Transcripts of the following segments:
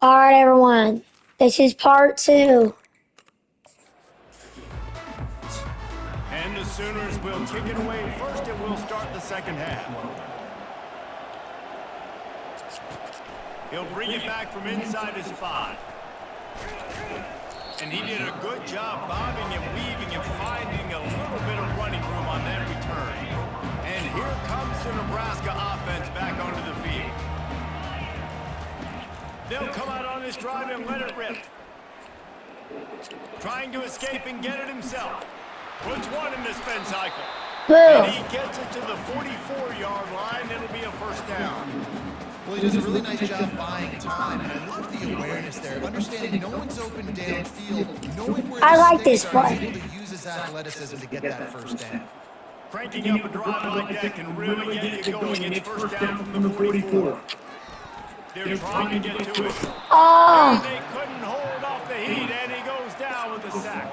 All right, everyone. This is part 2. And the Sooners will kick it away first, and we'll start the second half. He'll bring it back from inside his spot. And he did a good job bobbing and weaving and finding a little bit of running room on that return. And here comes the Nebraska offense back onto the field. They'll come out on this drive and let it rip. Trying to escape and get it himself. Puts one in the spin cycle. Boom. And he gets it to the 44-yard line. It'll be a first down. Well, he does a really nice job buying time, and I love the awareness there. Understanding no one's open downfield, knowing where I the like this sticks are, play. he's able to use his athleticism to get that first down. Cranking up a drive like that can really get you going. It's first down from the 44. They're trying to get to it. Oh, And they couldn't hold off the heat, and he goes down with the sack.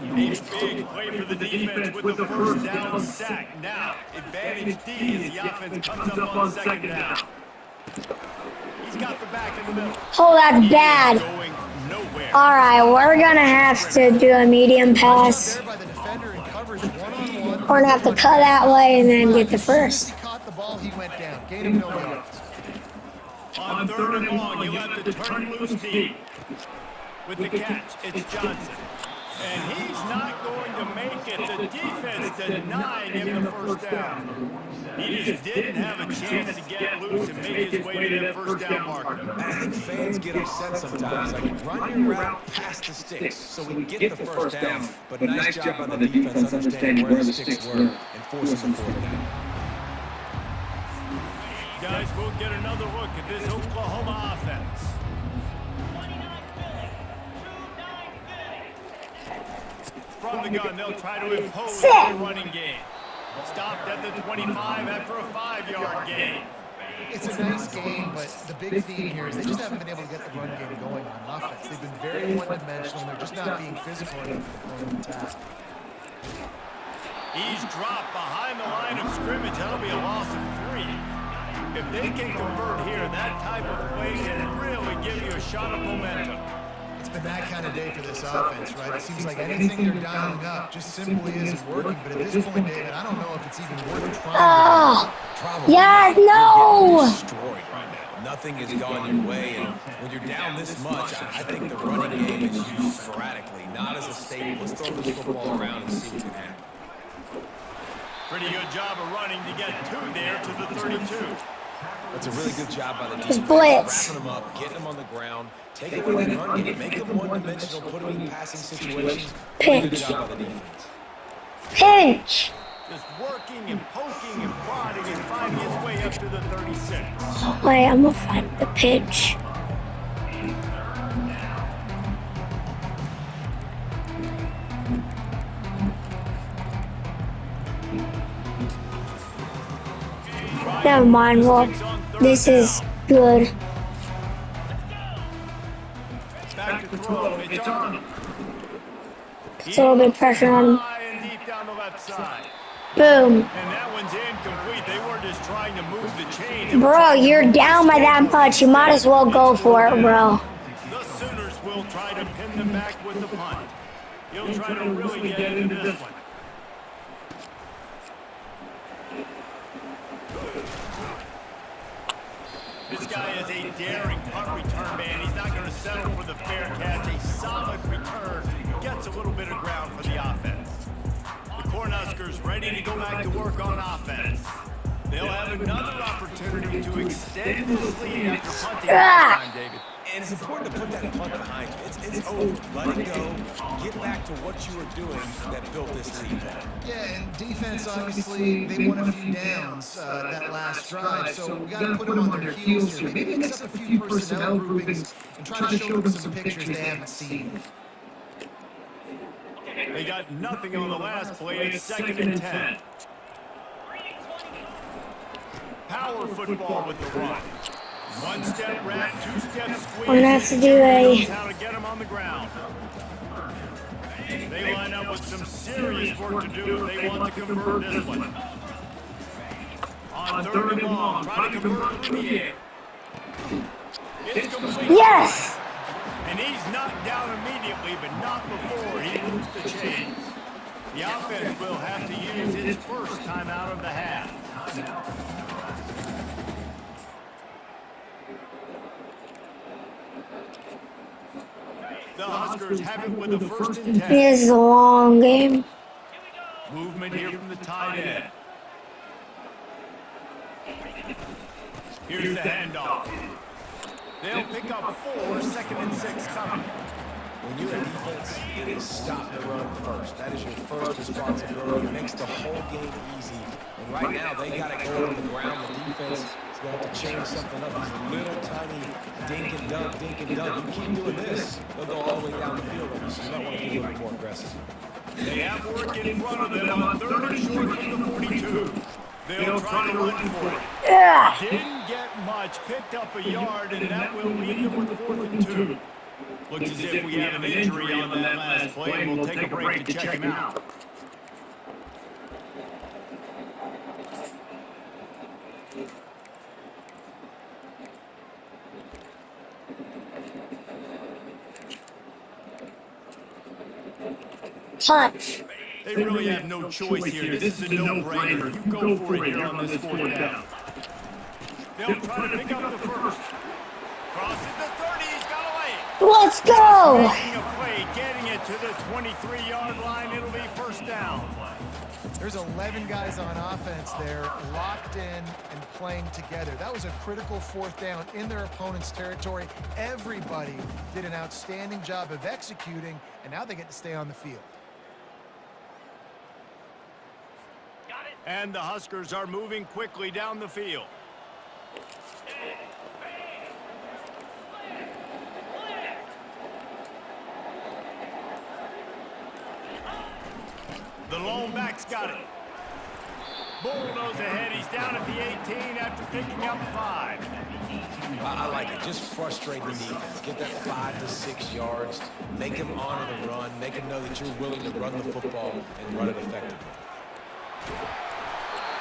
A big play for the defense with the first down sack. Now, advantage D as the offense comes up on second down. He's got the back in the middle. oh, that's bad. Going nowhere. All right, we're going to have to do a medium pass. There by the defender in coverage one-on-one. We're going to have to cut that way and then get the first. He caught the ball, he went down. Gain of no yards. On third and long, you'll have to turn loose deep. With the catch, it's Johnson. And he's not going to make it. The defense denying him the first down. He just didn't have a chance to get loose and make his way to that first down marker. I think fans get upset sometimes. Like, run your route past the sticks so we get the first down. But nice job by the defense understanding where the sticks were and forcing the fourth down. Guys, we'll get another look at this Oklahoma offense. From the gun, they'll try to impose the running game. Stopped at the 25 after a 5-yard gain. It's a nice game, but the big theme here is they just haven't been able to get the run game going on offense. They've been very one-dimensional, and they're just not being physical enough to the attack. He's dropped behind the line of scrimmage. That'll be a loss of 3. If they can convert here, that type of play can really give you a shot of momentum. It's been that kind of day for this offense, right? It seems like anything they're dialing up just simply isn't working. But at this point, David, I don't know if it's even worth trying. Oh, Probably. yeah, no. You're destroyed right now. Nothing has gone your way, and when you're down this much, I think the running game is used sporadically, not as a staple. Let's throw this football around and see what can happen. Pretty good job of running to get there to the 32. That's a really good job by the Just defense. blitz. Wrapping them up, getting them on the ground, taking away that run game, make them one-dimensional, put them in passing situations. Really good Pinch. job by the defense. Pinch. Just working and poking and prodding and finding his way up to the 36. Wait, I'm going to find the pinch. Never mind, well, this is good. Back to throw. It's on. It's a little bit of pressure on him. High and deep down the left side. Boom. And that one's incomplete. They were just trying to move the chains. Bro, you're down by that much. You might as well go for it, bro. The Sooners will try to pin them back with the punt. He'll try to really get into this one. This guy is a daring punt return man. He's not going to settle for the fair catch. A solid return. Gets a little bit of ground for the offense. The Cornhuskers ready to go back to work on offense. They'll have another opportunity to extend this lead after punting last time, David. And it's important to put that punt behind you. It's over. Let it go. Get back to what you were doing that built this lead. Yeah, and defense, obviously, they won a few downs that last drive, so we got to put them on their heels here. Maybe mix up a few personnel groupings and try to show them some pictures they haven't seen. They got nothing on the last play. It's 2nd and 10. Power football with the run. One step wrap, 2-step squeeze. We're gonna have to do Knows how to get him on the ground. They line up with some serious work to do if they want to convert this one. On third and long, try to convert through the air. It's complete. Yes! And he's knocked down immediately, but not before he moves the chains. The offense will have to use its first timeout of the half. The Huskers have it with the first and 10. This is a long game. Movement here from the tight end. Here's the handoff. They'll pick up 4, 2nd and 6 coming. When you're a defense, it is stop the run first. That is your first responsibility. It makes the whole game easy. And right now, they got to go on the ground. The defense is going to have to change something up. These little tiny dink and dunk, dink and dunk. You keep doing this, they'll go all the way down the field on you. So you might want to be a little more aggressive. They have work in front of them on 3rd and short from the 42. They'll try to run for it. Yeah. Didn't get much, picked up a yard, and that will leave them with 4th and 2. Looks as if we have an injury on that last play, and we'll take a break to check him out. Punch. They really have no choice here. This is a no-brainer. You go for it here on this 4th down. They'll try to pick up the first. Crosses the 30. He's got away. Let's go. Making a play, getting it to the 23-yard line. It'll be first down. There's 11 guys on offense there, locked in and playing together. That was a critical 4th down in their opponent's territory. Everybody did an outstanding job of executing, and now they get to stay on the field. And the Huskers are moving quickly down the field. The lone back's got it. Bulldoze ahead. He's down at the 18 after picking up 5. I like it. Just frustrate the defense. Get that 5 to 6 yards. Make them honor the run. Make them know that you're willing to run the football and run it effectively.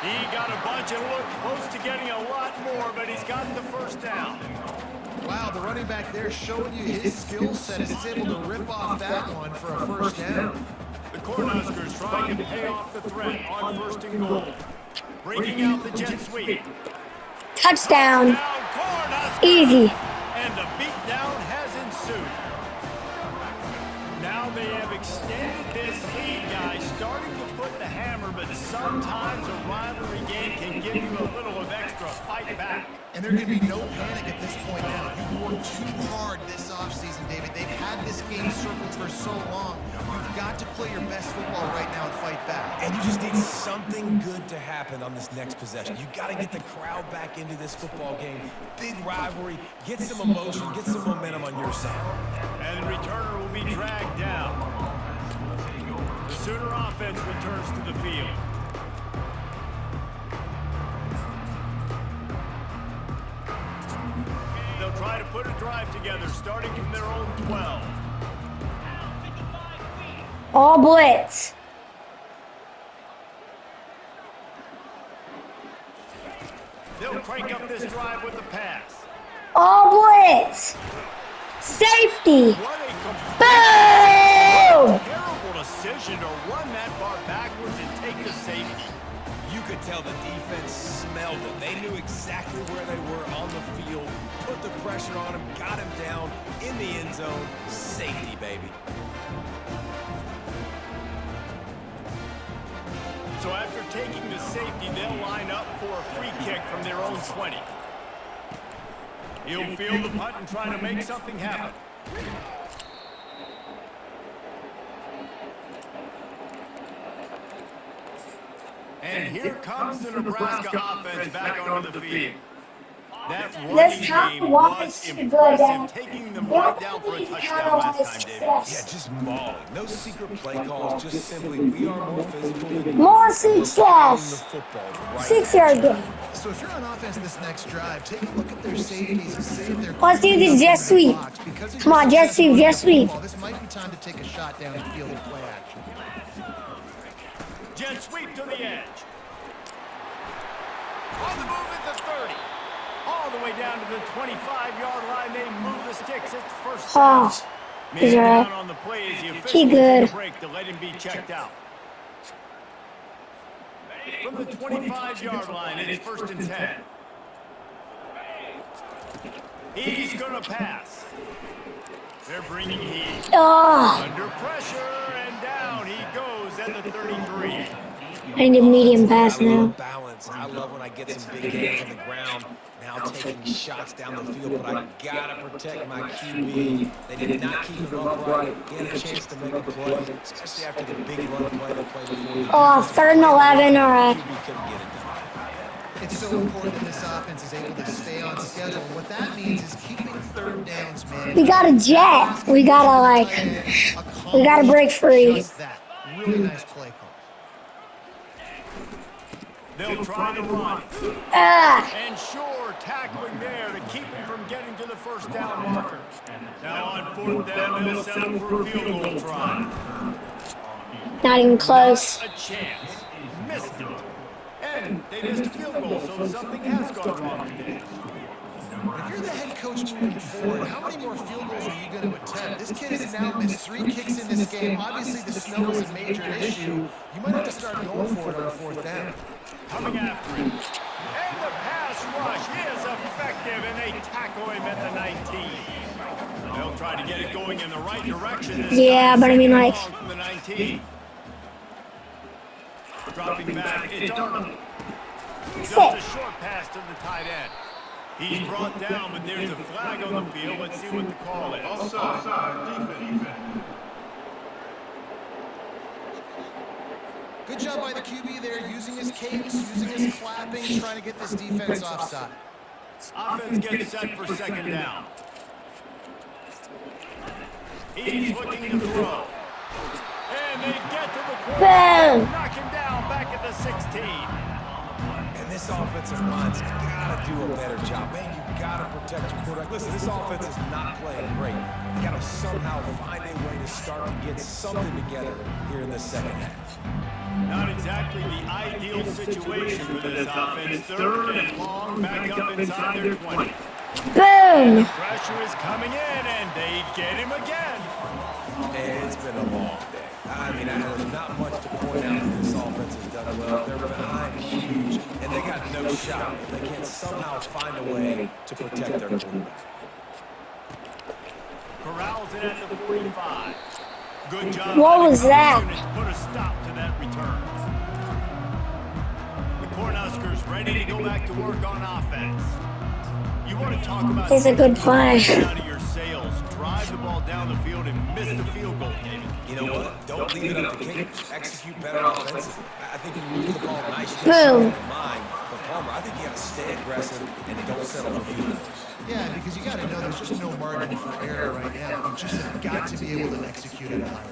He got a bunch and looked close to getting a lot more, but he's got the first down. Wow, the running back there showing you his skill set is able to rip off that one for a first down. The Cornhuskers trying to pay off the threat on 1st and goal. Breaking out the jet sweep. Touchdown. Down Cornhuskers. Easy. And the beatdown has ensued. Now they have extended this lead, guys, starting to put the hammer, but sometimes a rivalry game can give you a little of extra fight back. And there can be no panic at this point now. You've worked too hard this offseason, David. They've had this game circled for so long. You've got to play your best football right now and fight back. And you just need something good to happen on this next possession. You got to get the crowd back into this football game. Big rivalry. Get some emotion. Get some momentum on your side. And the returner will be dragged down. The Sooner offense returns to the field. They'll try to put a drive together, starting from their own 12. All blitz. They'll crank up this drive with the pass. All blitz. Safety. What a Boom! terrible decision to run that far backwards and take the safety. You could tell the defense smelled it. They knew exactly where they were on the field, put the pressure on him, got him down in the end zone. Safety, baby. So after taking the safety, they'll line up for a free kick from their own 20. He'll field the punt and try to make something happen. And here comes the Nebraska offense back onto the field. That running game was impressive, taking them right down for a touchdown last time, David. Yeah, just mauling. No secret play calls, just simply we are more physical than More the success. football. Right. 6-yard game. So if you're on offense this next drive, take a look at their safeties and save their Let's do this jet sweep. Come on, jet sweep, jet sweep. This might be time to take a shot down and field and play action. Jet sweep to the edge. On the move at the 30. All the way down to the 25-yard line. They move the sticks. It's first down. Oh, he's Man alright. down on the play as the He officials good. take a break to let him be checked out. From the 25-yard line, it's first and 10. He's going to pass. They're bringing heat. Oh, Under pressure, and down he goes at the 33. I need a medium pass I love now. balance. I love when I get some big gains on the ground. Now taking shots down the field, but I gotta protect my QB. They did not keep him upright. He had a chance to make a play, especially after the big run play they played before. The Oh, defense 3rd and 11, alright. QB couldn't get it done. It's so important that this offense is able to stay on schedule. What that means is keeping third downs manageable. We got a jet. We gotta we gotta break free. Just that. Really nice play call. They'll try to run. Ah, And sure, tackling there to keep him from getting to the first down marker. Now on 4th down, they'll settle for a field goal try. not even close. Not a chance. Missed it. And they missed a field goal, so something has gone wrong today. If you're the head coach moving forward, how many more field goals are you going to attempt? This kid has now missed 3 kicks in this game. Obviously, the snow is a major issue. You might have to start going for it on 4th down. Coming after him. And the pass rush is effective, and they tackle him at the 19. They'll try to get it going in the right direction. This Yeah, time, but I mean, second like- and long from the 19. Dropping back, it's Arnold. Just a short pass to the tight end. He's brought down, but there's a flag on the field. Let's see what the call is. Offside, defense. Good job by the QB there, using his cadence, using his clapping, trying to get this defense offside. Offense gets set for second down. He's looking to throw. And they get to the quarterback. Boom. Knock him down back at the 16. And this offensive line's got to do a better job. Man, you got to protect your quarterback. Listen, this offense is not playing great. You got to somehow find a way to start to get something together here in the second half. Not exactly the ideal situation for this offense. 3rd and long, back up inside their 20. Boom. Pressure is coming in, and they get him again. And it's been a long day. I mean, there's not much to point out that this offense has done well. They're behind huge, and they got no shot if they can't somehow find a way to protect their quarterback. Corrals it at the 45. Good job. What by the was coverage that? unit to put a stop to that return. The Cornhuskers ready to go back to work on offense. You want to talk about It's a good play. out of your sails, drive the ball down the field and miss the field goal, David. You know what? Don't leave it up to kickers. Execute better offensively. I think you move the ball nice. Boom. Mind, but Palmer, I think you got to stay aggressive and don't settle for field goals. Yeah, because you got to know there's just no margin for error right now. You just have got to be able to execute at a higher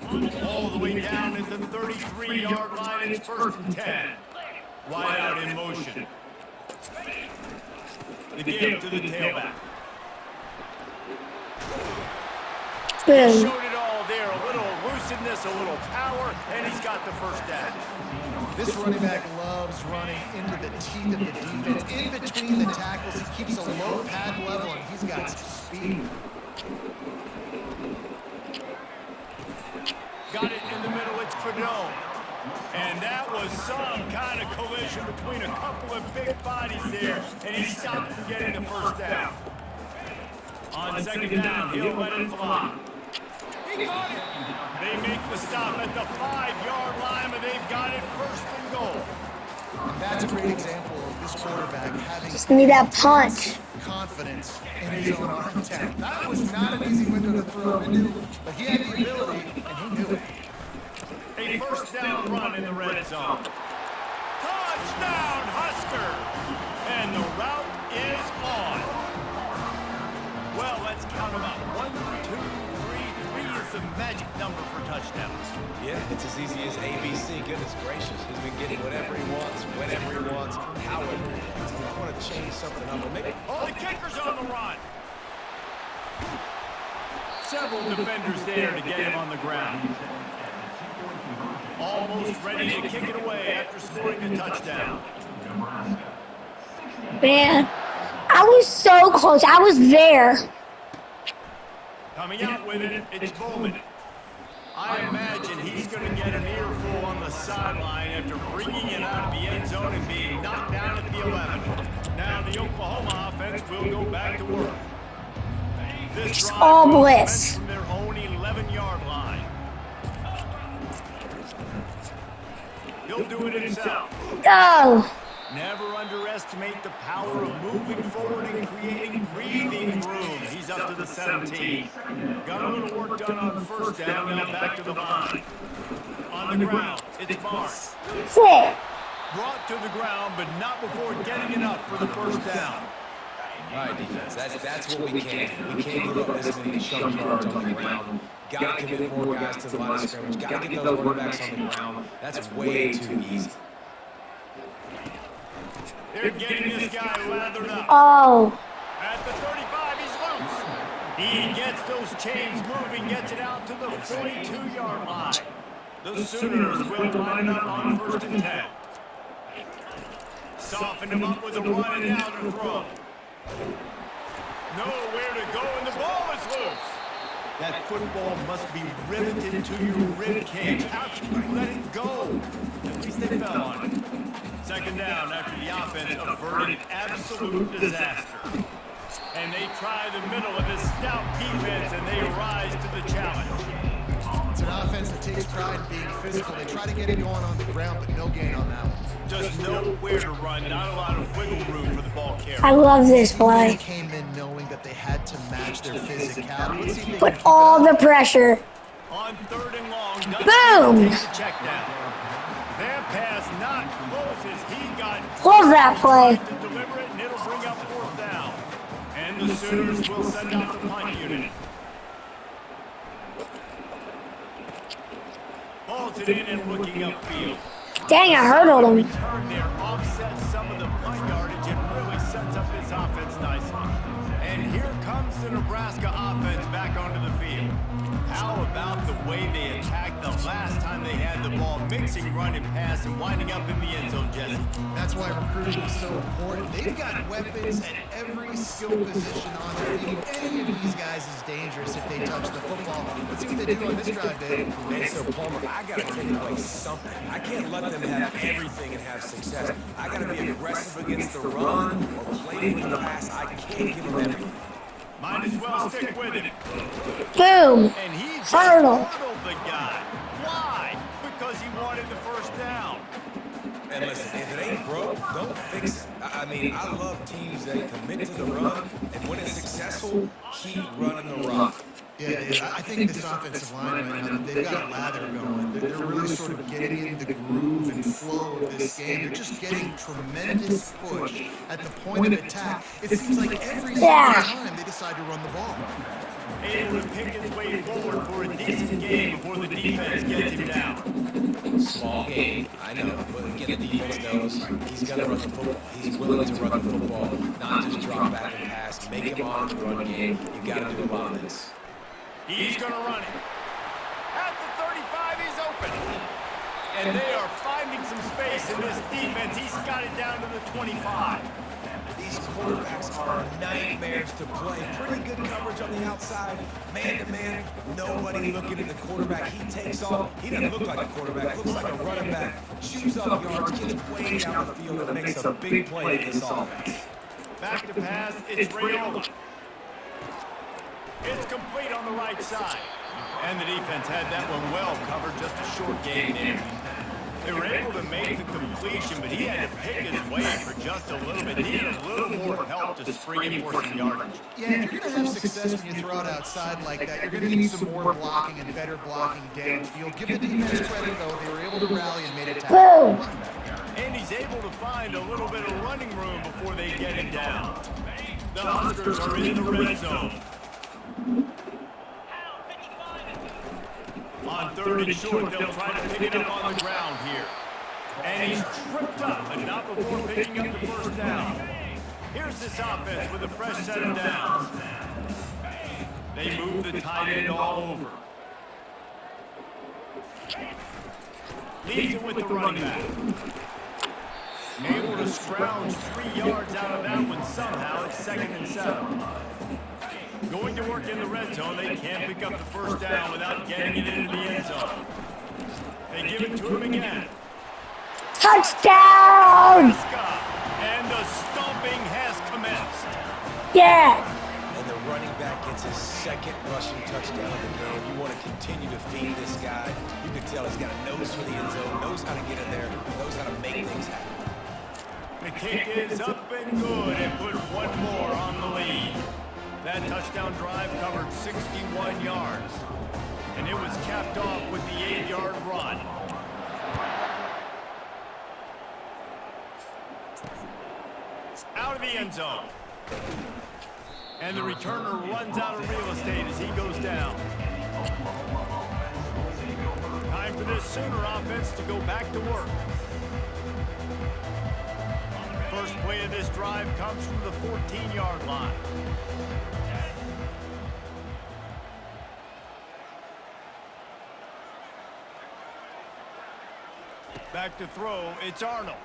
level. All the way down at the 33-yard line. It's first and 10. Wide out in motion. The give to the tailback. Boom. Showed it all there. A little elusiveness, a little power, and he's got the first down. This running back loves running into the teeth of the defense. In between the tackles, he keeps a low pad level, and he's got some speed. Got it in the middle. It's Fadone. And that was some kind of collision between a couple of big bodies there, and he stopped from getting the first down. On second down, he'll let it fly. He got it. They make the stop at the 5-yard line, but they've got it first and goal. And that's a great example of this quarterback having Just need that punch. confidence in his own arm talent. That was not an easy window to throw into, but he had the ability, and he knew it. A first down run in the red zone. Touchdown, Husker! And the route is on. Well, let's count them up. 1, 2, 3. 3 is the magic number for touchdowns. Yeah, it's as easy as ABC. Goodness gracious. He's been getting whatever he wants, whenever he wants, however he wants. I want to change something up. But maybe Oh, the kicker's on the run. Several defenders there to get him on the ground. Almost ready to kick it away after scoring the touchdown. Man, I was so close. I was there. Coming out with it, it's Bowman. I imagine he's going to get an earful on the sideline after bringing it out of the end zone and being knocked down at the 11. Now the Oklahoma offense will go back to work. This It's drive all will blitz. commence from their own 11-yard line. He'll do it himself. Oh, Never underestimate the power of moving forward and creating breathing room. He's up to the 17. Got a little work done on first down, now back to the line. On the ground, it's Barnes. sick. Brought to the ground, but not before getting it up for the first down. All right, defense, that's what we can't do. We can't give up this many chunk yards on the ground. Got to commit more guys to the line of scrimmage. Got to get those running backs on the ground. That's way too easy. They're getting this guy lathered up. Oh, At the 35, he's loose. He gets those chains moving, gets it out to the 42-yard line. The Sooners will line it up on first and 10. Soften him up with a run and now to throw. Nowhere to go, and the ball is loose. That football must be riveted to your rib cage. How can you let it go? At least they fell on it. Second down after the offense averted absolute disaster. And they try the middle of this stout defense, and they rise to the challenge. It's an offense that takes pride in being physical. They try to get it going on the ground, but no gain on that one. Just nowhere to run, not a lot of wiggle room for the ball carrier. I love this They play. came in knowing that they had to match their physicality. Let's see if they can Put keep all it the up. pressure. On third and long, Boom! takes the check down. That pass not close as he got Love that play. to deliver it, and it'll bring up fourth down. And the Sooners will send out the punt unit. Balls it in and looking upfield. Dang, I hurdled him. Return there offsets some of the punt yardage and really sets up this offense nicely. And here comes the Nebraska offense back onto the field. How about the way they attacked the last time they had the ball, mixing run and pass and winding up in the end zone, Jesse? That's why recruiting is so important. They've got weapons at every skill position on the field. Any of these guys is dangerous if they touch the football. Let's see what they do on this drive, Dave. And so, Palmer, I got to take away something. I can't let them have everything and have success. I got to be aggressive against the run or play with the pass. I can't give them everything. Might as well stick with it. Boom. And he just Hurdle. hurdled the guy. Why? Because he wanted the first down. And listen, if it ain't broke, don't fix it. I mean, I love teams that commit to the run, and when it's successful, keep running the rock. Yeah, I think this offensive line right now, they've got a lather going. They're really sort of getting in the groove and flow of this game. They're just getting tremendous push at the point of attack. It seems like every single time they decide to run the ball. Able to pick his way forward for a decent game before the defense gets him down. Small game, I know, but again, the defense knows he's going to run the football. He's willing to run the football, not just drop back and pass, make him on the run game. You got to do a lot of this. He's going to run it. At the 35, he's open. And they are finding some space in this defense. He's got it down to the 25. These quarterbacks are nightmares to play. Pretty good coverage on the outside. Man-to-man, nobody looking at the quarterback. He takes off. He doesn't look like a quarterback. Looks like a running back. Chews up yards, gets way down the field, and makes a big play in this offense. Back to pass, it's Rayola. It's complete on the right side. And the defense had that one well covered, just a short gain there. They were able to make the completion, but he had to pick his way for just a little bit. Needed a little more help to spring in for some yardage. Yeah, if you're going to have success when you throw it outside like that, you're going to need some more blocking and better blocking downfield. Give the defense credit, though. They were able to rally and made it tackle. Boom. And he's able to find a little bit of running room before they get him down. The Huskers are in the red zone. On third and short, they'll try to pick it up on the ground here. And he's tripped up, but not before picking up the first down. Here's this offense with a fresh set of downs. They move the tight end all over. Leads it with the running back. Able to scrounge 3 yards out of that one somehow. It's 2nd and 7. Going to work in the red zone. They can't pick up the first down without getting it into the end zone. They give it to him again. Touchdown! Nebraska. And the stomping has commenced. Yeah. And the running back gets his 2nd rushing touchdown of the game. You want to continue to feed this guy. You can tell he's got a nose for the end zone, knows how to get in there, knows how to make things happen. The kick is up and good and put one more on the lead. That touchdown drive covered 61 yards. And it was capped off with the 8-yard run. Out of the end zone. And the returner runs out of real estate as he goes down. Time for this Sooner offense to go back to work. First play of this drive comes from the 14-yard line. Back to throw, it's Arnold.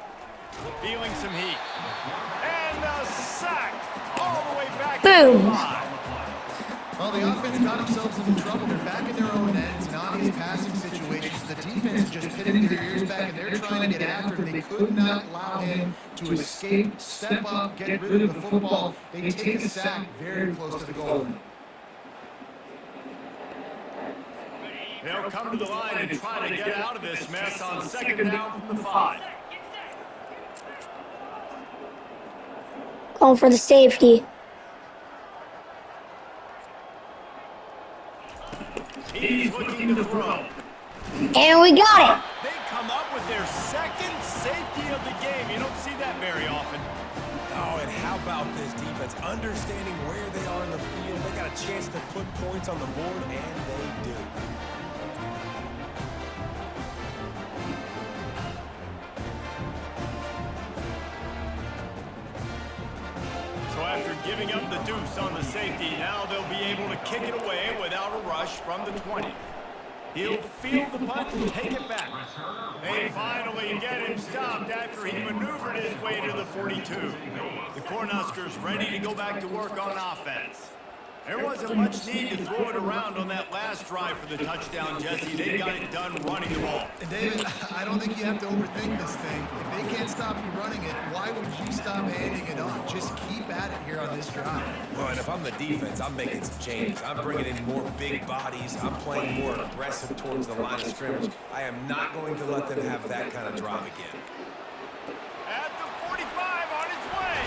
Feeling some heat. And a sack all the way back Boom. to the 5. Well, the offense got themselves into trouble. They're back in their own ends, not in passing situations. The defense is just pitting their ears back, and they're trying to get after him. They could not allow him to escape, step up, get rid of the football. They take a sack very close to the goal. They'll come to the line and try to get out of this mess on 2nd down from the 5. Going for the safety. He's looking to throw. And we got it. They come up with their 2nd safety of the game. You don't see that very often. Oh, and how about this defense? Understanding where they are in the field. They got a chance to put points on the board, and they do. So after giving up the deuce on the safety, now they'll be able to kick it away without a rush from the 20. He'll field the punt and take it back. They finally get him stopped after he maneuvered his way to the 42. The Cornhuskers ready to go back to work on offense. There wasn't much need to throw it around on that last drive for the touchdown, Jesse. They got it done running the ball. And David, I don't think you have to overthink this thing. If they can't stop you running it, why would you stop handing it off? Just keep at it here on this drive. Well, and if I'm the defense, I'm making some changes. I'm bringing in more big bodies. I'm playing more aggressive towards the line of scrimmage. I am not going to let them have that kind of drive again. At the 45 on his way.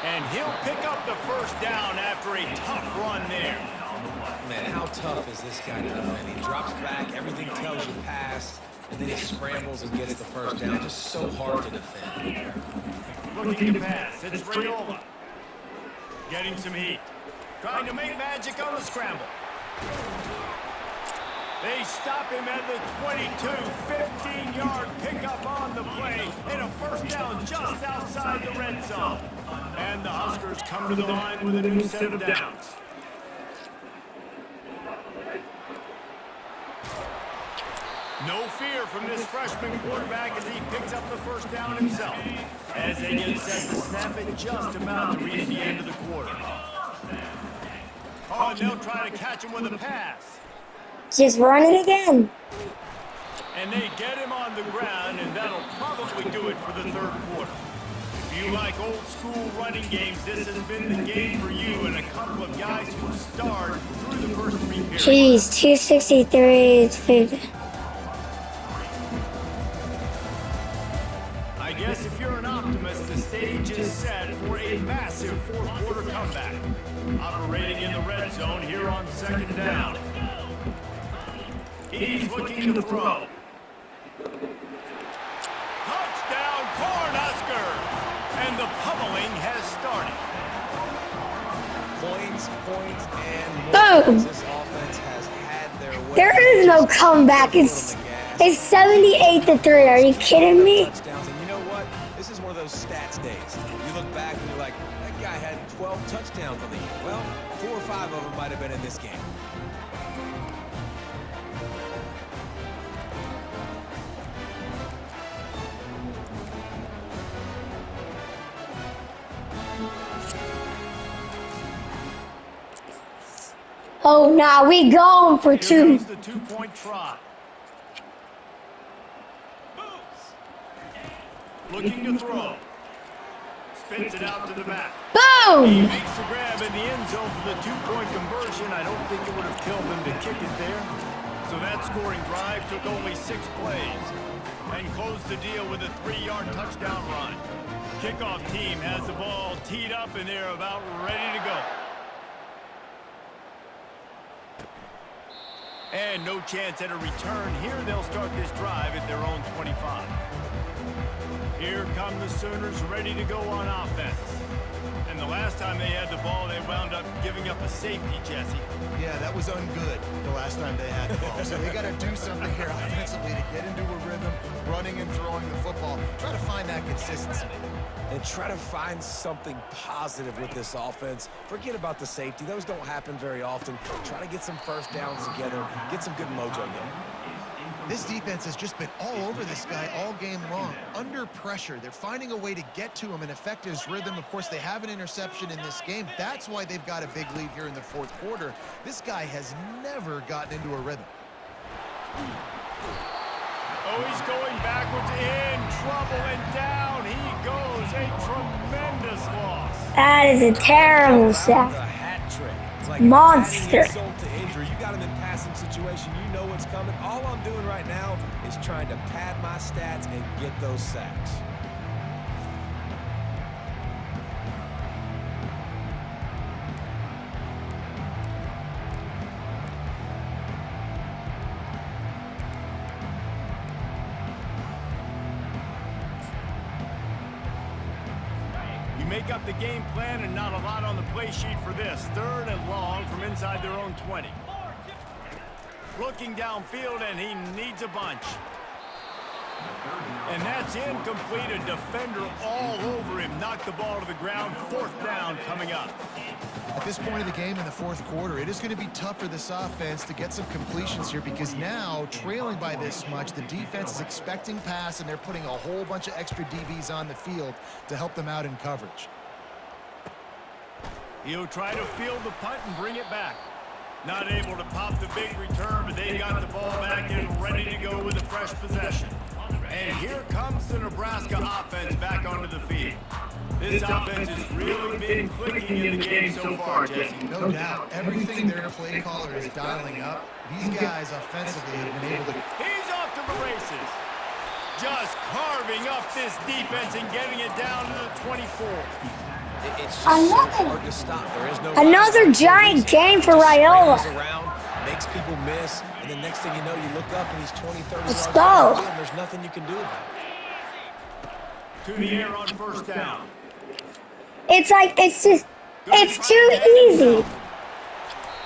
And he'll pick up the first down after a tough run there. Man, how tough is this guy to defend? He drops back, everything tells you pass, and then he scrambles and gets the first down. Just so hard to defend. Looking to pass. It's Raiola. Getting some heat. Trying to make magic on the scramble. They stop him at the 22, 15-yard pickup on the play, and a first down just outside the red zone. And the Huskers come to the line with a new set of downs. No fear from this freshman quarterback as he picks up the first down himself. As they get set to snap it just about to reach the end of the quarter. Oh, and they'll try to catch him with a pass. Just run it again. And they get him on the ground, and that'll probably do it for the third quarter. If you like old school running games, this has been the game for you and a couple of guys who starred through the first 3 periods. Jeez, 263 is 50. I guess if you're an optimist, the stage is set for a massive fourth quarter comeback. Operating in the red zone here on 2nd down. He's looking to throw. Touchdown, Cornhuskers! And the pummeling has started. Points, and more. Boom. This offense has had their way. There is no comeback. It's 78-3. Are you kidding me? Touchdowns, and you know what? This is one of those stats days. You look back and you're like, that guy had 12 touchdowns on the year. Well, 4 or 5 of them might have been in this game. Oh, nah, we going for Here two. comes the two-point try. Looking to throw. Spits it out to the back. He Boom! makes the grab in the end zone for the two-point conversion. I don't think it would have killed him to kick it there. So that scoring drive took only 6 plays and closed the deal with a 3-yard touchdown run. Kickoff team has the ball teed up and they're about ready to go. And no chance at a return. Here they'll start this drive at their own 25. Here come the Sooners ready to go on offense. And the last time they had the ball, they wound up giving up a safety, Jesse. Yeah, that was ungood the last time they had the ball. So they got to do something here offensively to get into a rhythm, running and throwing the football. Try to find that consistency. And try to find something positive with this offense. Forget about the safety. Those don't happen very often. Try to get some first downs together. Get some good mojo going. This defense has just been all over this guy all game long. Under pressure, they're finding a way to get to him and affect his rhythm. Of course, they have an interception in this game. That's why they've got a big lead here in the fourth quarter. This guy has never gotten into a rhythm. Oh, he's going backwards, in trouble, and down he goes. A tremendous loss. That is a terrible sack. The hat trick. It's like Monster. adding insult to injury. You got him in passing situation. You know what's coming. All I'm doing right now is trying to pad my stats and get those sacks. Make up the game plan and not a lot on the play sheet for this. 3rd and long from inside their own 20. Looking downfield, and he needs a bunch. And that's incomplete. A defender all over him. Knocked the ball to the ground. 4th down coming up. At this point of the game in the fourth quarter, it is going to be tough for this offense to get some completions here because now, trailing by this much, the defense is expecting pass, and they're putting a whole bunch of extra DBs on the field to help them out in coverage. He'll try to field the punt and bring it back. Not able to pop the big return, but they got the ball back and ready to go with a fresh possession. And here comes the Nebraska offense back onto the field. This offense has really been clicking in the game so far, Jesse. No doubt. Everything their play caller is dialing up. These guys offensively have been able to... He's off to the races. Just carving up this defense and getting it down to the 24. It's just so hard to stop. There is no Another giant game for Raiola. Around, makes people miss, and the next thing you know, you look up and he's 20, 30 Let's yards go. down the field, and there's nothing you can do about it. To the air on 1st down. It's like, it's too easy.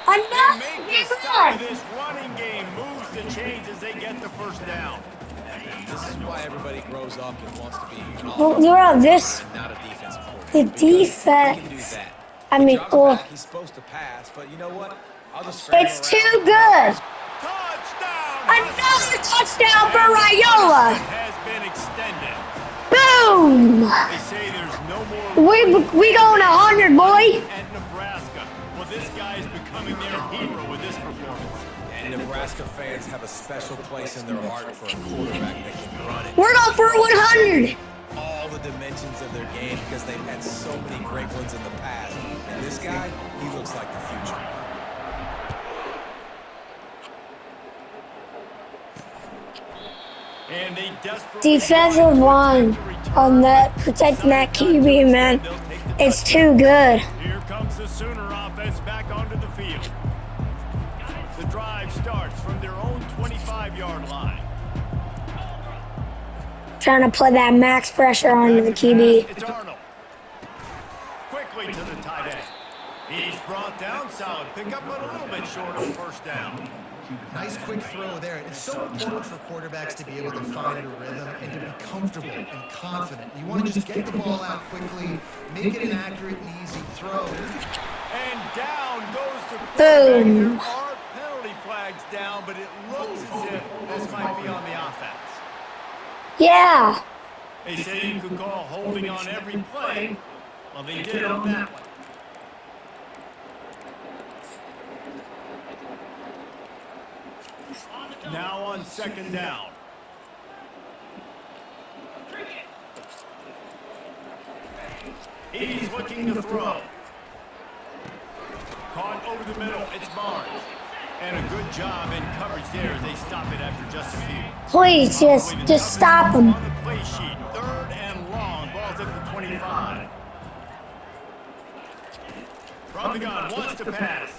Another Make big the stop of run. this running game. Moves the chains as they get the 1st down. This is why everybody grows up and wants to be an Well, offensive you're on this. coordinator and not a defensive coordinator. The Because he can do defense. that. I mean, Drops oh, back, he's supposed to pass, but you know what? I'll just scramble it's too around. good. Touchdown! Another touchdown for Raiola. Has been extended. Boom. They say there's no more We going 100, boy. at Nebraska. Well, this guy is becoming their hero with this performance. And Nebraska fans have a special place in their heart for a quarterback that can run it. We're going for 100. All the dimensions of their game because they've had so many great ones in the past. And this guy, he looks like the future. And they desperately Defensive line on that, protecting that QB, man. It's too good. Here comes the Sooner offense back onto the field. The drive starts from their own 25-yard line. Trying to put that max pressure onto the QB. It's Arnold. Quickly to the tight end. He's brought down. Solid pickup, but a little bit short of 1st down. Nice quick throw there. It's so important for quarterbacks to be able to find a rhythm and to be comfortable and confident. You want to just get the ball out quickly, make it an accurate and easy throw. And down goes the quarterback. Boom. There are penalty flags down, but it looks as if this might be on the offense. Yeah. They say you could call holding on every play. Well, they did on that one. Now on second down. He's looking to throw. Caught over the middle. It's Barnes. And a good job in coverage there as they stop it after just a few. Please, just stop him. On the play sheet, 3rd and long. Ball's at the 25. From the gun, wants to pass.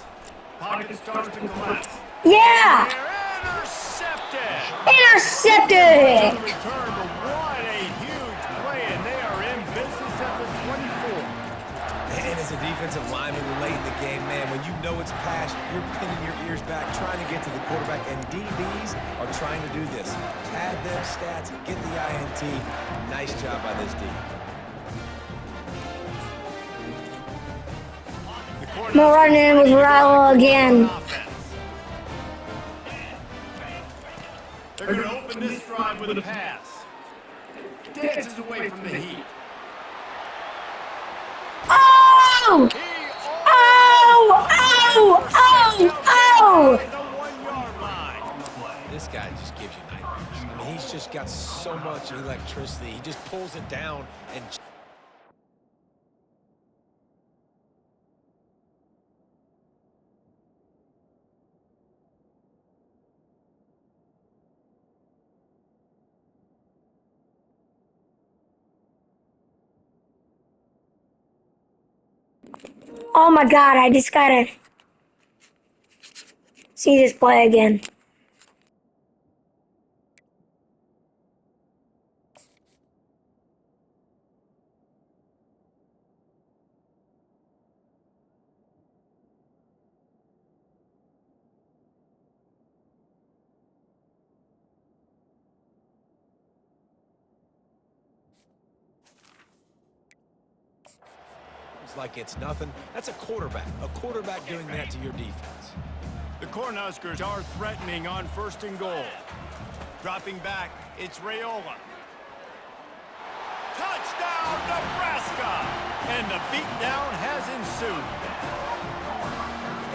Pocket starts to collapse. Yeah! They're intercepted. Intercepted! Return, but what a huge play, and they are in business at the 24. And as a defensive lineman late in the game, man, when you know it's pass, you're pinning your ears back, trying to get to the quarterback, and DBs are trying to do this. Add them stats, get the INT. Nice job by this D. We're running in with Rilo again. They're going to open this drive with a pass. Dances away from the heat. Oh! Oh! Oh! Oh! Oh! This guy just gives you nightmares. I mean, he's just got so much electricity. He just pulls it down and... Oh my God, I just gotta see this play again. like it's nothing. That's a quarterback. A quarterback doing that to your defense. The Cornhuskers are threatening on 1st and goal. Dropping back, it's Raiola. Touchdown, Nebraska! And the beatdown has ensued.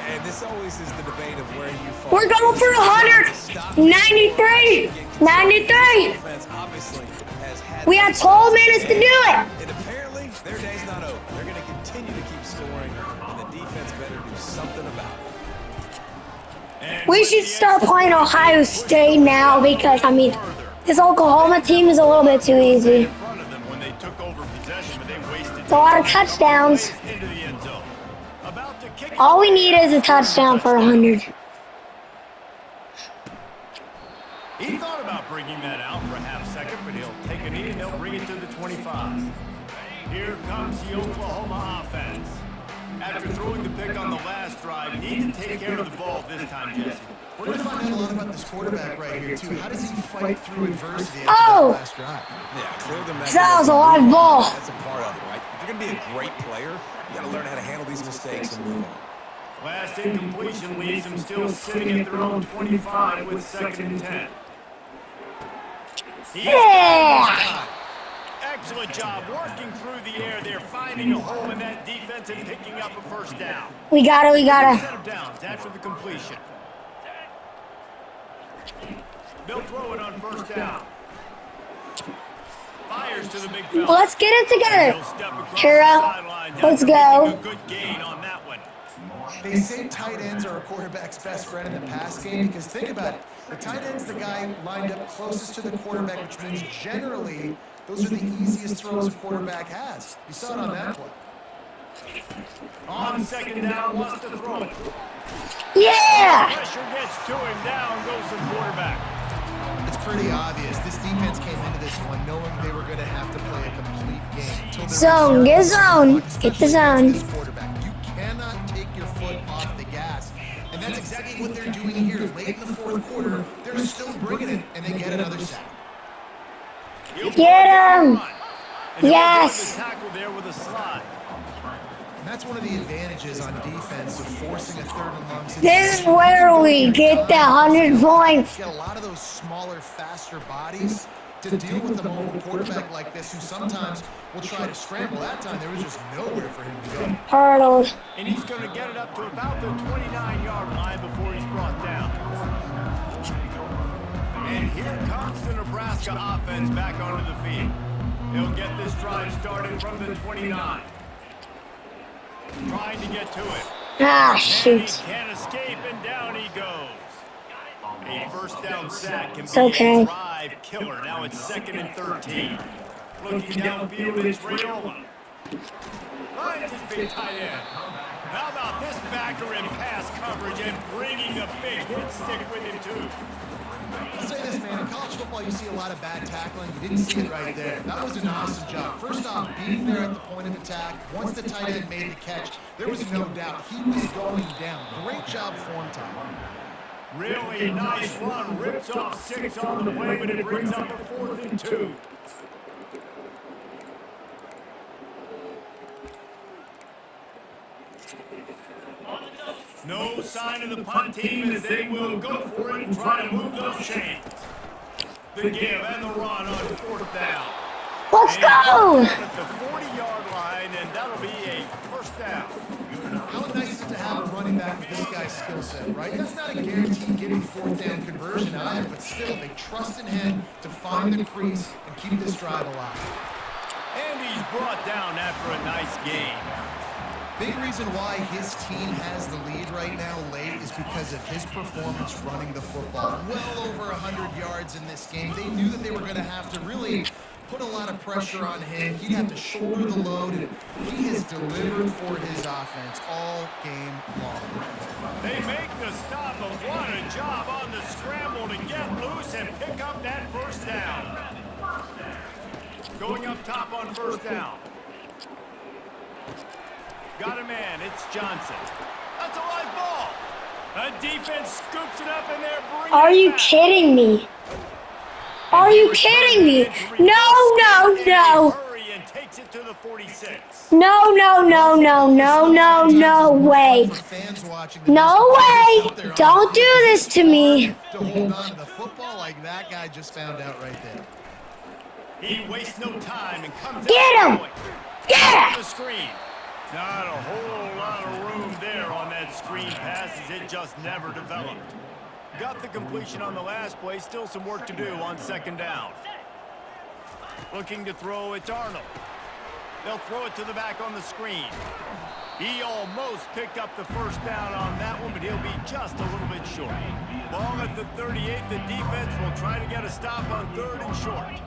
And this always is the debate of where you fall. We're going for 193! 93! We have 12 minutes to do it! And apparently, their day's not over. They're going to continue to keep scoring, and the defense better do something about it. We should start playing Ohio State now because, I mean, this Oklahoma team is a little bit too easy. It's a lot of touchdowns. All we need is a touchdown for 100. He thought about bringing that out for a half second, but he'll take a knee and they'll bring it to the 25. Here comes the Oklahoma offense. After throwing the pick on the last drive, need to take care of the ball this time, Jesse. We're going to find out a lot about this quarterback right here, too. How does he fight through adversity after that last drive? Yeah, clear the that was a live ball. That's a part of it, right? If you're going to be a great player, you got to learn how to handle these mistakes and move on. Last incompletion leaves them still sitting at their own 25 with 2nd and 10. Yeah! Excellent job working through the air there, finding a hole in that defense and picking up a 1st down. We gotta. Set of downs after the completion. They'll throw it on 1st down. Fires to the big fella. Let's get it together. Hero, let's go. A good gain on that one. They say tight ends are a quarterback's best friend in the pass game because think about it. The tight end's the guy lined up closest to the quarterback, which means generally those are the easiest throws a quarterback has. You saw it on that play. On 2nd down, wants to throw it. Yeah! Pressure gets to him, down goes the quarterback. It's pretty obvious. This defense came into this one knowing they were going to have to play a complete game. Zone, get zone. Get the zone. You cannot take your foot off the gas. And that's exactly what they're doing here. Late in the 4th quarter, they're still bringing it, and they get another sack. Get him! Yes! Tackle there with a slide. And that's one of the advantages on defense of forcing a 3rd and long situation. This is where we get the 100 points. Get a lot of those smaller, faster bodies to deal with a mobile quarterback like this who sometimes will try to scramble. That time there was just nowhere for him to go. Hurdles. And he's going to get it up to about the 29-yard line before he's brought down. Nebraska offense back onto the field. He'll get this drive started from the 29. Trying to get to it. Ah, And he shoot. can't escape, and down he goes. A first down sack can It's be okay. a drive killer. Now it's 2nd and 13. Looking downfield, it's Rayola. Finds his big tight end. How about this backer in pass coverage and bringing a big hit stick with him, too? I'll say this, man. In college football, you see a lot of bad tackling. You didn't see it right there. That was an awesome job. First off, being there at the point of attack. Once the tight end made the catch, there was no doubt he was going down. Great job form time. Really nice run. Rips off 6 on the play, but it brings up a 4th and 2. No sign of the punt team as they will go for it and try to move those chains. The give and the run on 4th down. Let's And go! at the 40-yard line, and that'll be a first down. How nice is it to have a running back with this guy's skill set, right? That's not a guaranteed given 4th down conversion either, but still, they trust in him to find the crease and keep this drive alive. And he's brought down after a nice game. Big reason why his team has the lead right now late is because of his performance running the football. Well over 100 yards in this game. They knew that they were going to have to really put a lot of pressure on him. He'd have to shoulder the load, and he has delivered for his offense all game long. They make the stop, but what a job on the scramble to get loose and pick up that first down. Going up top on first down. Got a man, it's Johnson. That's a live ball. A defense scoops it up and they're bringing Are it you back. kidding me? Are you kidding me? No, no, no. Hurry and takes it to the 46. No, no, no, no, no, no, no way. For fans watching, No way. Don't do this to me. To hold on to the football like that guy just found out right there. He wastes no time and comes Get out him. going. Yeah. The screen. Not a whole lot of room there on that screen pass as it just never developed. Got the completion on the last play. Still some work to do on 2nd down. Looking to throw, it's Arnold. They'll throw it to the back on the screen. He almost picked up the first down on that one, but he'll be just a little bit short. Ball at the 38. The defense will try to get a stop on 3rd and short.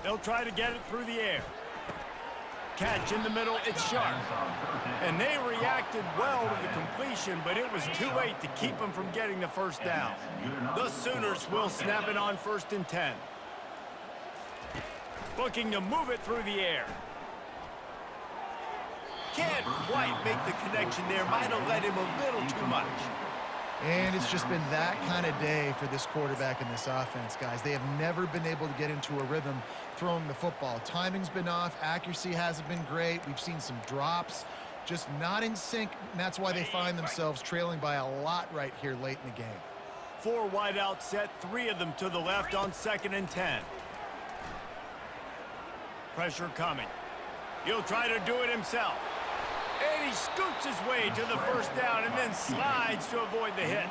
They'll try to get it through the air. Catch in the middle, it's Sharp. And they reacted well to the completion, but it was too late to keep them from getting the first down. The Sooners will snap it on 1st and 10. Looking to move it through the air. Can't quite make the connection there. Might have let him a little too much. And it's just been that kind of day for this quarterback and this offense, guys. They have never been able to get into a rhythm throwing the football. Timing's been off. Accuracy hasn't been great. We've seen some drops, just not in sync, and that's why they find themselves trailing by a lot right here late in the game. 4 wide out set, 3 of them to the left on 2nd and 10. Pressure coming. He'll try to do it himself. And he scoots his way to the first down and then slides to avoid the hit.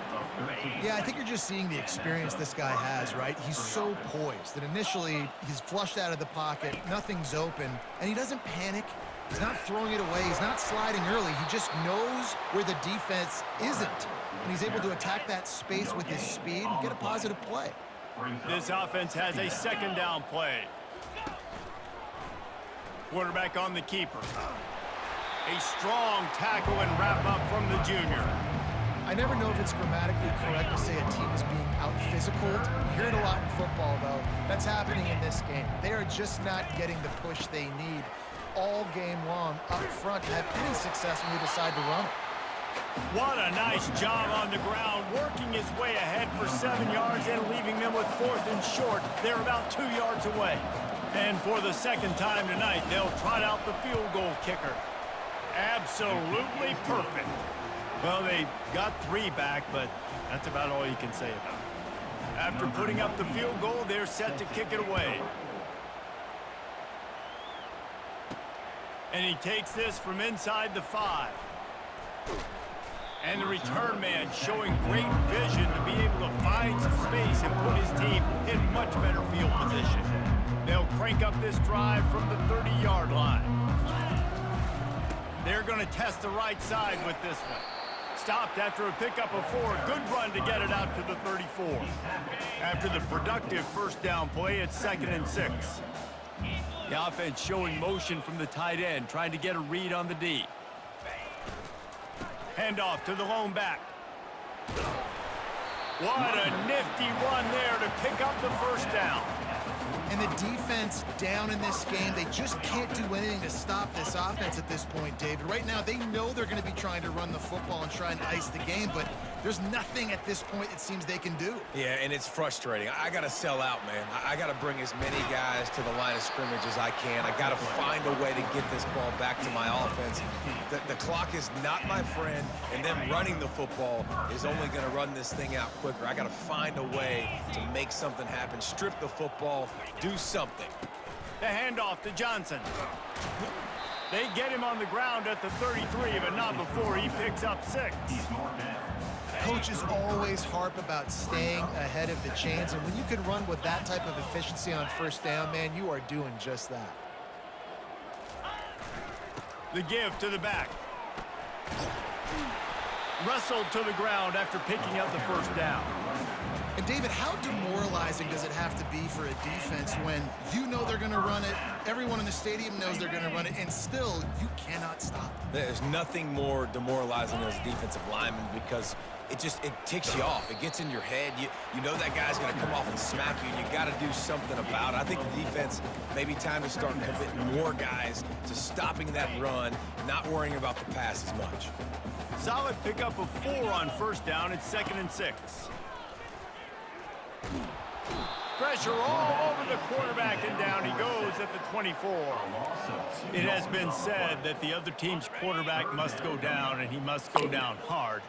Yeah, I think you're just seeing the experience this guy has, right? He's so poised that initially he's flushed out of the pocket, nothing's open, and he doesn't panic. He's not throwing it away. He's not sliding early. He just knows where the defense isn't, and he's able to attack that space with his speed and get a positive play. This offense has a 2nd down play. Quarterback on the keeper. A strong tackle and wrap up from the junior. I never know if it's grammatically correct to say a team is being out-physical. You hear it a lot in football, though. That's happening in this game. They are just not getting the push they need all game long up front to have any success when they decide to run it. What a nice job on the ground, working his way ahead for 7 yards and leaving them with 4th and short. They're about 2 yards away. And for the 2nd time tonight, they'll trot out the field goal kicker. Absolutely perfect. Well, they got 3 back, but that's about all you can say about it. After putting up the field goal, they're set to kick it away. And he takes this from inside the 5. And the return man showing great vision to be able to find some space and put his team in much better field position. They'll crank up this drive from the 30-yard line. They're going to test the right side with this one. Stopped after a pickup of 4. Good run to get it out to the 34. After the productive first down play, it's 2nd and 6. The offense showing motion from the tight end, trying to get a read on the D. Handoff to the lone back. What a nifty run there to pick up the first down. And the defense down in this game, they just can't do anything to stop this offense at this point, David. Right now, they know they're going to be trying to run the football and try and ice the game, but there's nothing at this point it seems they can do. Yeah, and it's frustrating. I got to sell out, man. I got to bring as many guys to the line of scrimmage as I can. I got to find a way to get this ball back to my offense. The clock is not my friend, and them running the football is only going to run this thing out quicker. I got to find a way to make something happen, strip the football, do something. The handoff to Johnson. They get him on the ground at the 33, but not before he picks up 6. Coaches always harp about staying ahead of the chains, and when you can run with that type of efficiency on first down, man, you are doing just that. The give to the back. Wrestled to the ground after picking up the first down. And David, how demoralizing does it have to be for a defense when you know they're going to run it, everyone in the stadium knows they're going to run it, and still you cannot stop it? There's nothing more demoralizing as a defensive lineman because it ticks you off. It gets in your head. You know that guy's going to come off and smack you, and you got to do something about it. I think the defense maybe time to start committing more guys to stopping that run, not worrying about the pass as much. Solid pickup of 4 on first down. It's 2nd and 6. Pressure all over the quarterback, and down he goes at the 24. It has been said that the other team's quarterback must go down, and he must go down hard,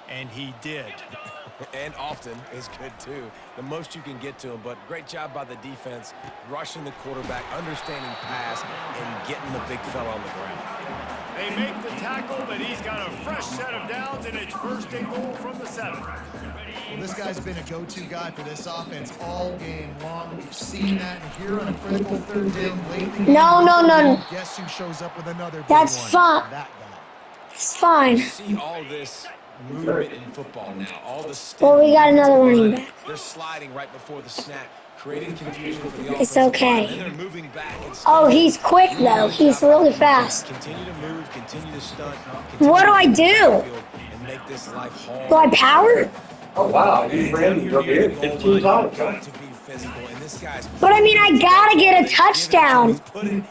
and he did. And often is good, too. The most you can get to him, but great job by the defense, rushing the quarterback, understanding pass, and getting the big fella on the ground. They make the tackle, but he's got a fresh set of downs, and it's 1st and goal from the 7. Well, this guy's been a go-to guy for this offense all game long. We've seen that here on a critical 3rd down late in the game. No. Guess who shows up with another big That's one? fine. That guy. It's fine. You see all this movement in football now. All the Well, we got another running back. They're sliding right before the snap, creating confusion for the It's offensive okay. line, and they're moving back and Oh, he's quick, though. He's really fast. Continue to move, continue to stunt. What do I do? And make this life hard. Do I power? Oh, wow, you ran over here 15 times. To be physical, and this guy's But I mean, I gotta get a touchdown.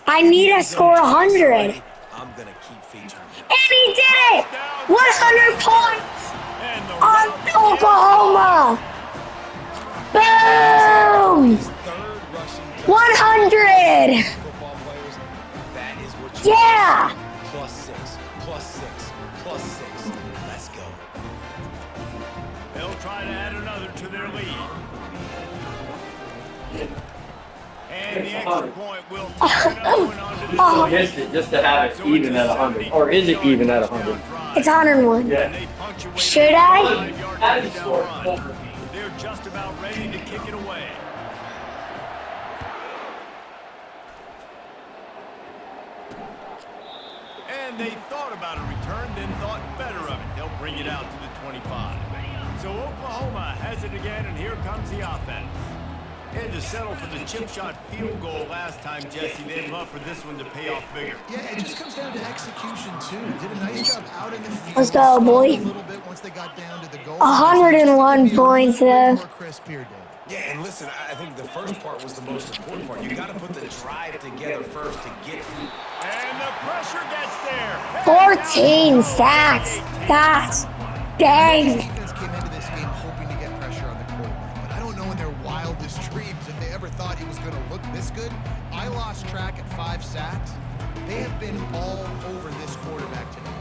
I need to score 100. I'm gonna keep featuring him. And he did it! 100 points And the on Oklahoma! Boom! His 3rd rushing 100! football players, that is what you Yeah! plus 6, plus 6, plus 6. Let's go. they'll try to add another to their lead. And the extra point will turn another one onto the Oh. I missed it just to have it even at 100. Or is it even at 100? It's 101. Yeah. Should I? That is score. They're just about ready to kick it away. And they thought about a return, then thought better of it. They'll bring it out to the 25. So Oklahoma has it again, and here comes the offense. They had to settle for the chip shot field goal last time, Jesse. They'd love for this one to pay off bigger. Yeah, it just comes down to execution, too. Did a nice job out in the field. Let's go, boy. A little bit once they got down to the goal. 101 points, though. More crisp here, David. Yeah, and listen, I think the first part was the most important part. You got to put the drive together first to get. And the pressure gets there. 14 sacks. That's dang. Defense came into this game hoping to get pressure on the quarterback, but I don't know in their wildest dreams if they ever thought he was going to look this good. I lost track at 5 sacks. They have been all over this quarterback today.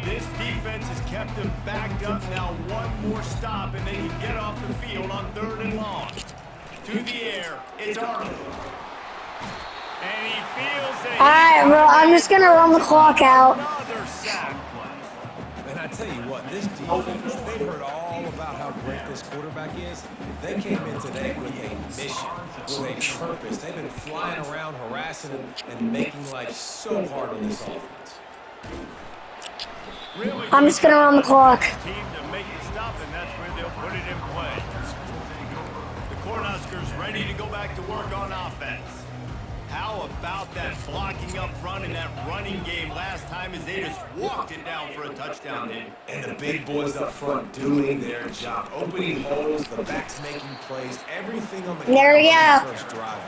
This defense has kept them backed up. Now one more stop, and they can get off the field on 3rd and long. To the air, it's Arnold. And he feels that Alright, bro, I'm just gonna run the clock out. another sack. And I tell you what, this defense, they've heard all about how great this quarterback is. They came in today with a mission, with a purpose. They've been flying around, harassing him, and making life so hard on this offense. Really I'm just gonna run the clock. team to make the stop, and that's where they'll put it in play. The Cornhuskers ready to go back to work on offense. How about that blocking up front in that running game last time as they just walked it down for a touchdown hit? And the big boys up front doing their job, opening holes, the backs making plays, everything on the There we ground go. on the first drive.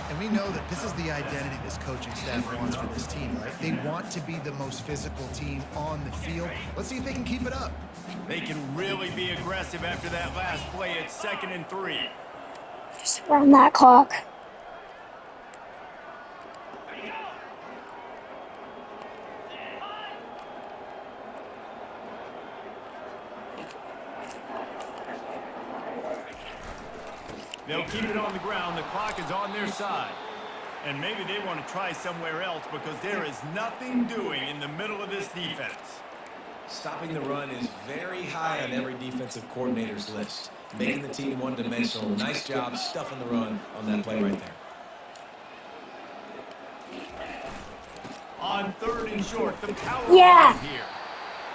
And we know that this is the identity this coaching staff wants for this team, right? They want to be the most physical team on the field. Let's see if they can keep it up. They can really be aggressive after that last play. It's 2nd and 3. Just run that clock. They'll keep it on the ground. The clock is on their side. And maybe they want to try somewhere else because there is nothing doing in the middle of this defense. Stopping the run is very high on every defensive coordinator's list. Making the team one-dimensional. Nice job stuffing the run on that play right there. On 3rd and short, the power Yeah. run here.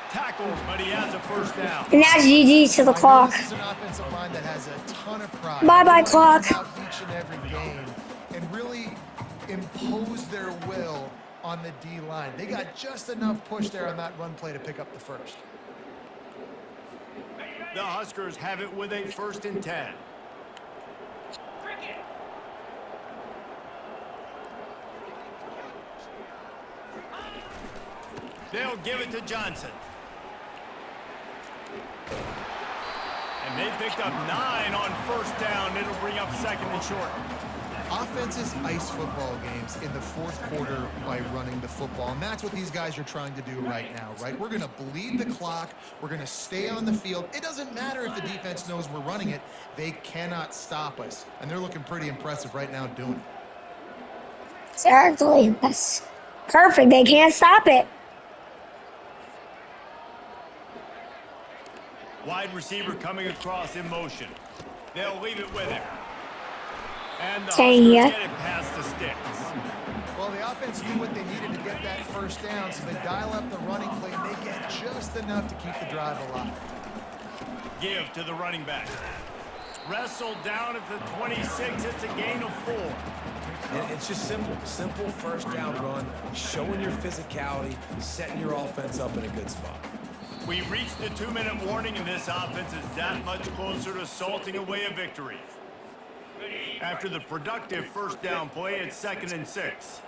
Tackled, but he has a first down. And that's GG to the I know clock. this is an offensive line that has a ton of pride. Bye-bye, They wanna clock. come out each and every game and really impose their will on the D-line. They got just enough push there on that run play to pick up the first. The Huskers have it with a 1st and 10. They'll give it to Johnson. And they picked up 9 on 1st down. It'll bring up 2nd and short. Offenses ice football games in the 4th quarter by running the football, and that's what these guys are trying to do right now, right? We're going to bleed the clock. We're going to stay on the field. It doesn't matter if the defense knows we're running it. They cannot stop us, and they're looking pretty impressive right now doing it. Exactly. That's perfect. They can't stop it. Wide receiver coming across in motion. They'll leave it with him. And the Dang, Huskers yeah. get it past the sticks. Well, the offense knew what they needed to get that first down, so they dial up the running play, and they get just enough to keep the drive alive. Give to the running back. Wrestled down at the 26. It's a gain of 4. And it's just simple. Simple first down run, showing your physicality, setting your offense up in a good spot. We reached the 2-minute warning, and this offense is that much closer to salting away a victory. After the productive 1st down play, it's 2nd and 6.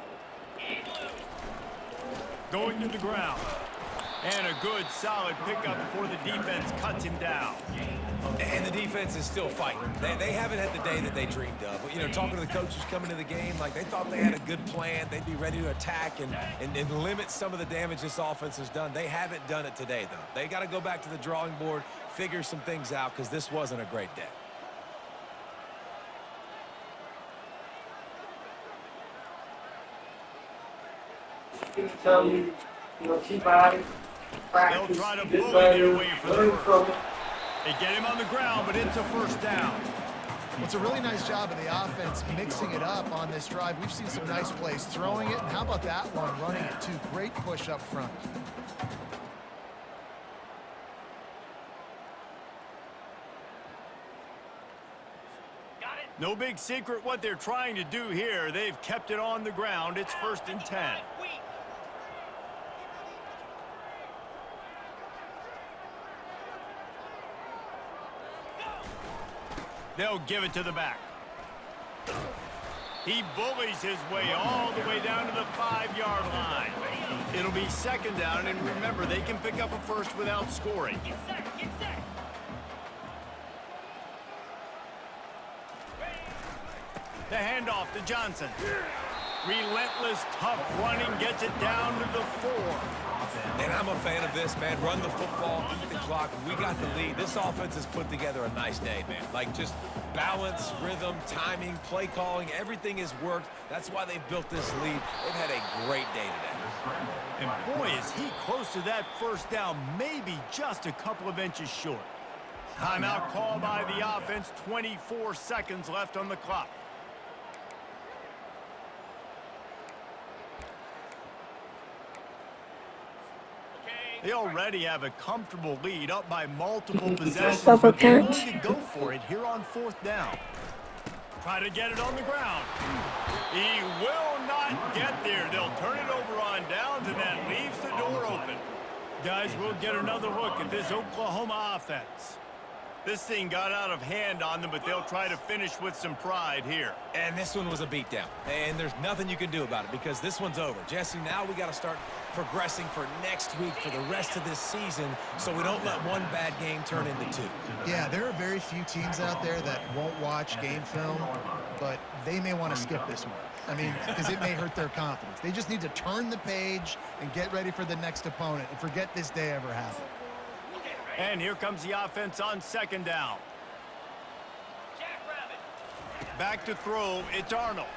Going to the ground. And a good, solid pickup before the defense cuts him down. And the defense is still fighting. They haven't had the day that they dreamed of. You know, talking to the coaches coming to the game, like they thought they had a good plan. They'd be ready to attack and limit some of the damage this offense has done. They haven't done it today, though. They got to go back to the drawing board, figure some things out, because this wasn't a great day. Tell you, keep out of They'll try to bully their way for the first. They get him on the ground, but it's a 1st down. Well, it's a really nice job of the offense mixing it up on this drive. We've seen some nice plays throwing it, and how about that one running it too? Great push up front. No big secret what they're trying to do here. They've kept it on the ground. It's 1st and 10. They'll give it to the back. He bullies his way all the way down to the 5-yard line. It'll be 2nd down, and remember, they can pick up a first without scoring. The handoff to Johnson. Relentless, tough running, gets it down to the 4. And I'm a fan of this, man. Run the football, eat the clock. We got the lead. This offense has put together a nice day, man. Like just balance, rhythm, timing, play calling, everything has worked. That's why they've built this lead. They've had a great day today. And boy, is he close to that first down, maybe just a couple of inches short. Timeout called by the offense, 24 seconds left on the clock. They already have a comfortable lead, up by multiple possessions, but they're willing to go for it here on 4th down. Try to get it on the ground. He will not get there. They'll turn it over on downs, and that leaves the door open. Guys, we'll get another look at this Oklahoma offense. This thing got out of hand on them, but they'll try to finish with some pride here. And this one was a beatdown. And there's nothing you can do about it because this one's over. Jesse, now we got to start progressing for next week for the rest of this season so we don't let one bad game turn into 2. Yeah, there are very few teams out there that won't watch game film, but they may want to skip this one. I mean, because it may hurt their confidence. They just need to turn the page and get ready for the next opponent and forget this day ever happened. And here comes the offense on 2nd down. Back to throw, it's Arnold.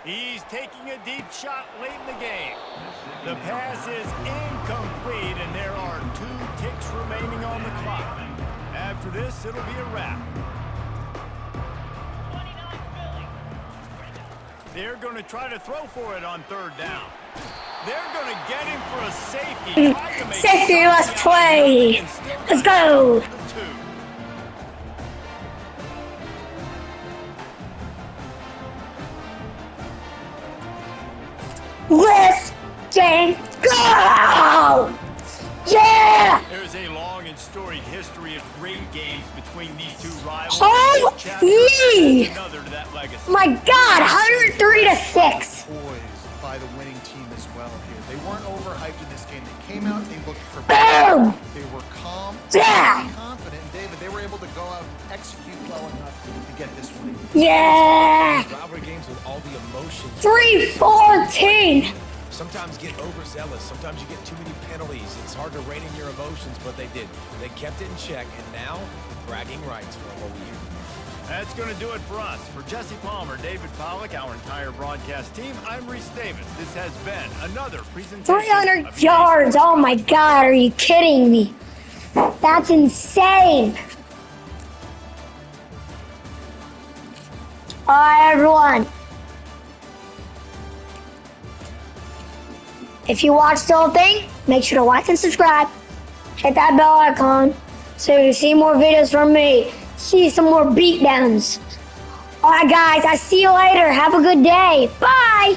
He's taking a deep shot late in the game. The pass is incomplete, and there are 2 ticks remaining on the clock. After this, it'll be a wrap. They're going to try to throw for it on 3rd down. They're going to get him for a safety. Safety, let's play. Let's go. Let's go. Yeah. There's a long and storied history of great games between these two rivals. Holy! Another to that legacy. My God, 103-6. Poised by the winning team as well here. They weren't overhyped in this game. They came out, they looked Boom! prepared. They were calm, Yeah. confident, and David, they were able to go out and execute well enough to get this win. Yeah. Rivalry games with all the emotions. 3-14. Sometimes get overzealous. Sometimes you get too many penalties. It's hard to rein in your emotions, but they did. They kept it in check, and now bragging rights for a whole year. That's going to do it for us. For Jesse Palmer, David Pollack, our entire broadcast team, I'm Reese Davis. This has been another presentation. 300 yards. Oh my God, are you kidding me? That's insane. All right, everyone. If you watched the whole thing, make sure to like and subscribe. Hit that bell icon so you can see more videos from me. See some more beatdowns. All right, guys. I see you later. Have a good day. Bye.